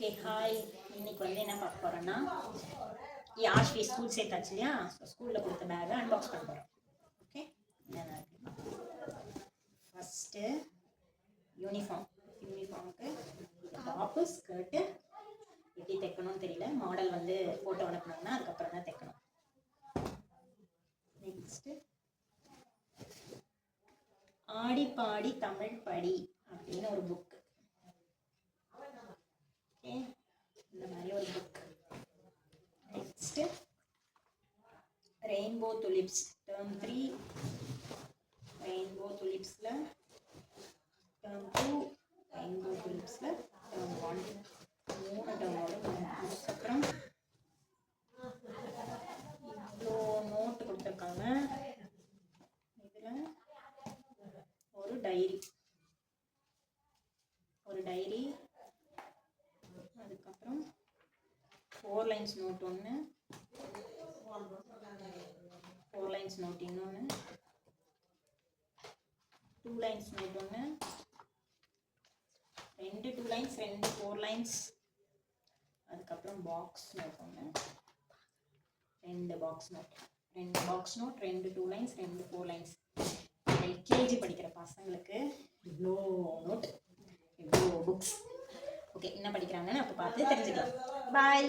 Okay hi. இன்னைக்கு வந்து என்ன பார்க்க போகிறோன்னா, ஆஷ்வி ஸ்கூல் சேர்த்தாச்சு இல்லையா? ஸோ ஸ்கூலில் கொடுத்த பேக்கை அன்பாக்ஸ் பண்ண போகிறோம். ஓகே, என்னென்ன ஃபஸ்ட்டு யூனிஃபார்முக்கு டாப்பு ஸ்கர்ட்டு எப்படி தைக்கணும்னு தெரியல. மாடல் வந்து ஃபோட்டோ அனுப்பினோம்னா அதுக்கப்புறம் தான் தைக்கணும். நெக்ஸ்ட்டு ஆடி பாடி தமிழ் படி அப்படின்னு ஒரு புக். ஓகே, இந்த மாதிரி ஒரு book. Next rainbow tulips term 3, rainbow துலிப்ஸில் டேர்ம் 2, ரெயின்போ துலிப்ஸில் டேர்ம் 1, 3 டேர்மோட. அதுக்கப்புறம் இவ்வளோ நோட்டு கொடுத்துருக்காங்க. இதில் ஒரு டைரி, அதுக்கப்புறம் 4 லைன்ஸ் நோட் ஒன்று, 4 லைன்ஸ் நோட் இன்னொன்று, 2 லைன்ஸ் நோட் ஒன்று, 2 2 லைன்ஸ், 2 4 லைன்ஸ், அதுக்கப்புறம் பாக்ஸ் நோட் ஒன்று, 2 box note, 2 2 lines, 2 4 lines. LKG படிக்கிற பசங்களுக்கு இவ்வளோ நோட், இவ்வளோ புக்ஸ். ஓகே, என்ன படிக்கிறாங்கன்னு அப்போ பார்த்து தெரிஞ்சுக்கலாம். பாய்.